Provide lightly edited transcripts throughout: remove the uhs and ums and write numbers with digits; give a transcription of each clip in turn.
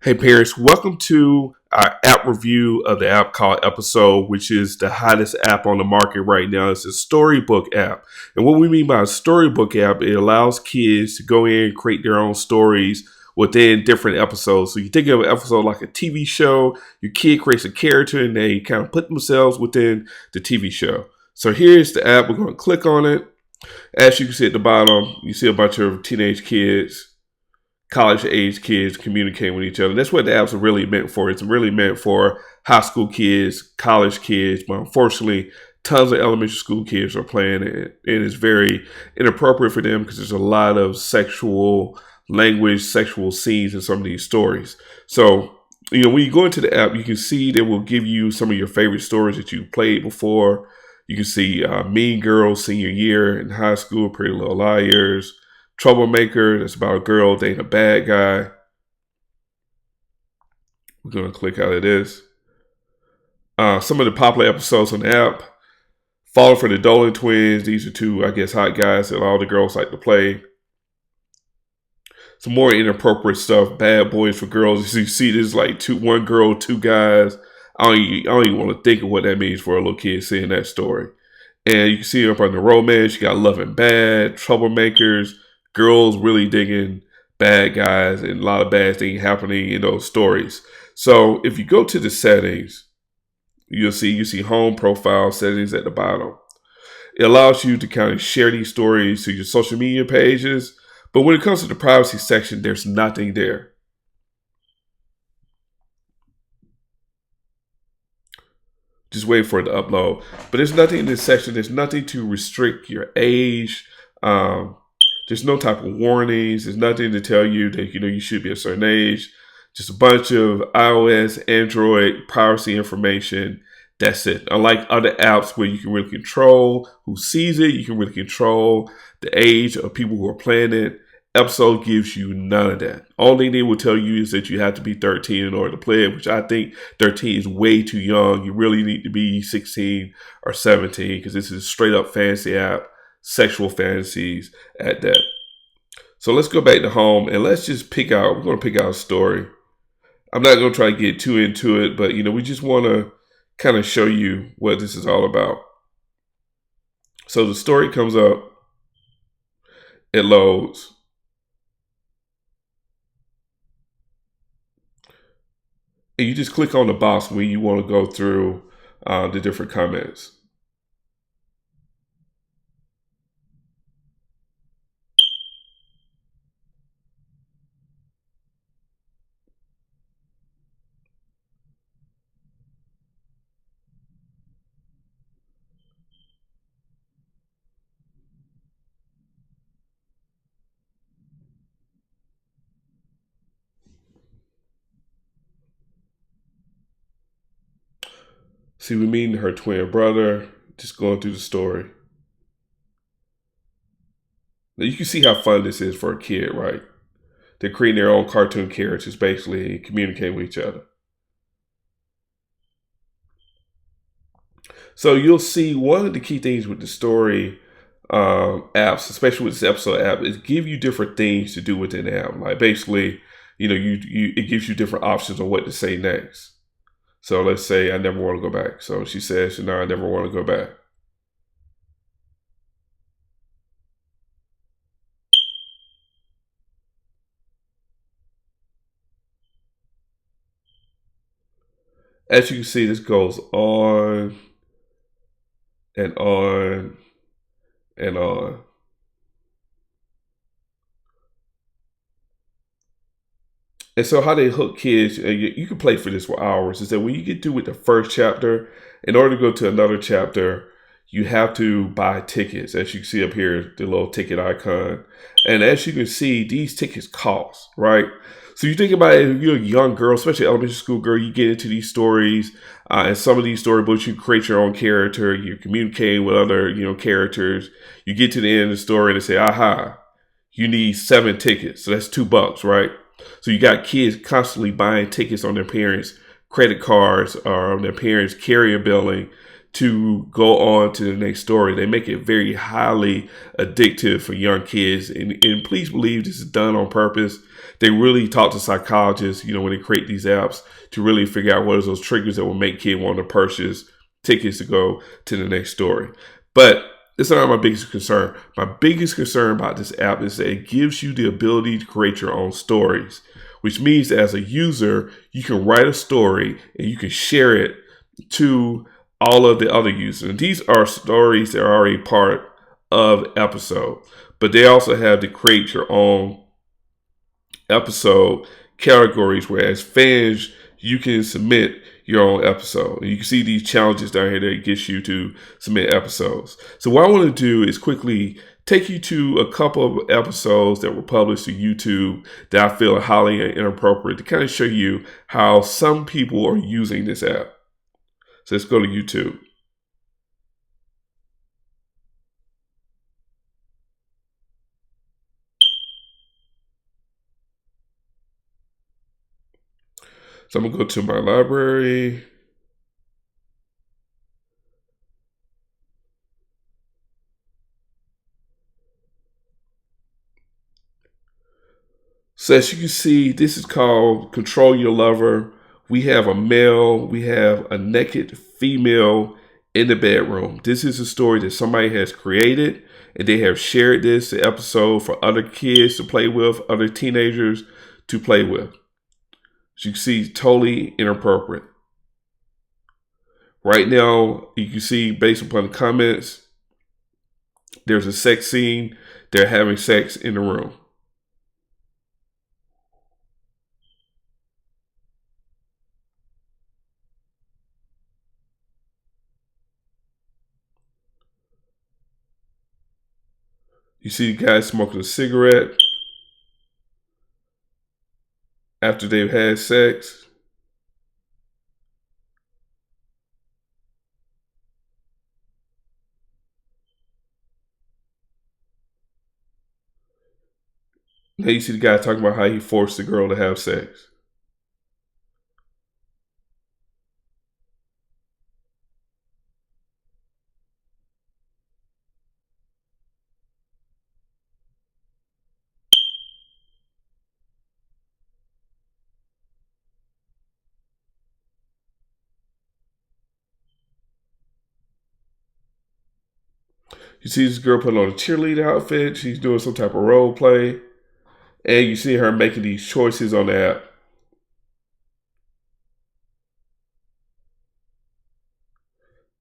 Hey parents, welcome to our app review of the app called Episode, which is the hottest app on the market right now. It's a storybook app. And what we mean by a storybook app, it allows kids to go in and create their own stories within different episodes. So you think of an episode like a TV show, your kid creates a character and they kind of put themselves within the TV show. So here's the app. We're going to click on it. As you can see at the bottom, you see a bunch of teenage kids, college-age kids communicating with each other. That's what the apps are really meant for. It's really meant for high school kids, college kids, but unfortunately, tons of elementary school kids are playing it. It is very inappropriate for them because there's a lot of sexual language, sexual scenes in some of these stories. So, when you go into the app, you can see they will give you some of your favorite stories that you played before. You can see Mean Girls senior year in high school, Pretty Little Liars, Troublemaker, that's about a girl dating a bad guy. We're going to click out of this. Some of the popular episodes on the app. Falling for the Dolan Twins. These are two, hot guys that all the girls like to play. Some more inappropriate stuff. Bad Boys for Girls. As you see, there's like one girl, two guys. I don't even want to think of what that means for a little kid seeing that story. And you can see up on the romance, you got Love and Bad, Troublemakers, girls really digging bad guys, and a lot of bad things happening in those stories. So if you go to the settings, you see home profile settings at the bottom. It allows you to kind of share these stories to your social media pages. But when it comes to the privacy section, there's nothing there. Just wait for it to upload. But there's nothing in this section. There's nothing to restrict your age. There's no type of warnings. There's nothing to tell you that, you should be a certain age. Just a bunch of iOS, Android privacy information. That's it. Unlike other apps where you can really control who sees it, you can really control the age of people who are playing it. Episode gives you none of that. Only thing they will tell you is that you have to be 13 in order to play it, which I think 13 is way too young. You really need to be 16 or 17 because this is a straight up fantasy app. Sexual fantasies at that. So let's go back to home and let's just we're going to pick out a story. I'm not going to try to get too into it, but we just want to kind of show you what this is all about. So the story comes up, it loads. And you just click on the box when you want to go through the different comments. See, we meeting her twin brother, just going through the story. Now you can see how fun this is for a kid, right? They're creating their own cartoon characters, basically, and communicating with each other. So you'll see one of the key things with the story apps, especially with this episode app, is give you different things to do within the app. Like basically, it gives you different options on what to say next. So let's say I never want to go back. So she says, no, I never want to go back. As you can see, this goes on and on and on. And so how they hook kids, you can play for this for hours, is that when you get through with the first chapter, in order to go to another chapter, you have to buy tickets. As you can see up here, the little ticket icon. And as you can see, these tickets cost, right? So you think about it, if you're a young girl, especially elementary school girl, you get into these stories, and some of these storybooks, you create your own character, you're communicating with other, characters. You get to the end of the story and they say, aha, you need 7 tickets. So that's $2, right? So you got kids constantly buying tickets on their parents' credit cards or on their parents' carrier billing to go on to the next story. They make it very highly addictive for young kids. And please believe this is done on purpose. They really talk to psychologists, when they create these apps to really figure out what are those triggers that will make kids want to purchase tickets to go to the next story. But it's not my biggest concern. My biggest concern about this app is that it gives you the ability to create your own stories, which means that as a user, you can write a story and you can share it to all of the other users. And these are stories that are already part of episode, but they also have to create your own episode categories, where as fans, you can submit your own episode. And you can see these challenges down here that it gets you to submit episodes. So what I want to do is quickly take you to a couple of episodes that were published to YouTube that I feel are highly inappropriate, to kind of show you how some people are using this app. So let's go to YouTube. So I'm going to go to my library. So as you can see, this is called Control Your Lover. We have a male, we have a naked female in the bedroom. This is a story that somebody has created, and they have shared this episode for other kids to play with, other teenagers to play with. As you can see, totally inappropriate. Right now, you can see based upon the comments, there's a sex scene. They're having sex in the room. You see the guy smoking a cigarette after they've had sex. Now you see the guy talking about how he forced the girl to have sex. You see this girl putting on a cheerleader outfit. She's doing some type of role play. And you see her making these choices on the app.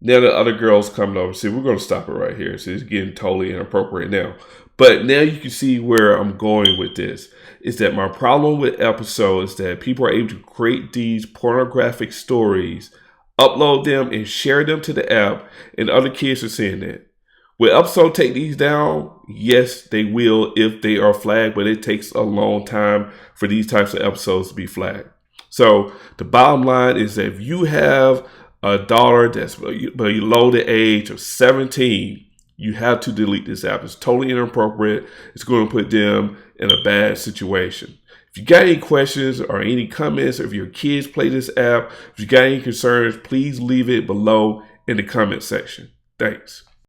Now the other girl's coming over. See, we're going to stop it right here. So it's getting totally inappropriate now. But now you can see where I'm going with this. Is that my problem with episodes is that people are able to create these pornographic stories, upload them, and share them to the app, and other kids are seeing it. Will episode take these down? Yes, they will if they are flagged, but it takes a long time for these types of episodes to be flagged. So the bottom line is that if you have a daughter that's below the age of 17, you have to delete this app. It's totally inappropriate. It's going to put them in a bad situation. If you got any questions or any comments, or if your kids play this app, if you got any concerns, please leave it below in the comment section. Thanks.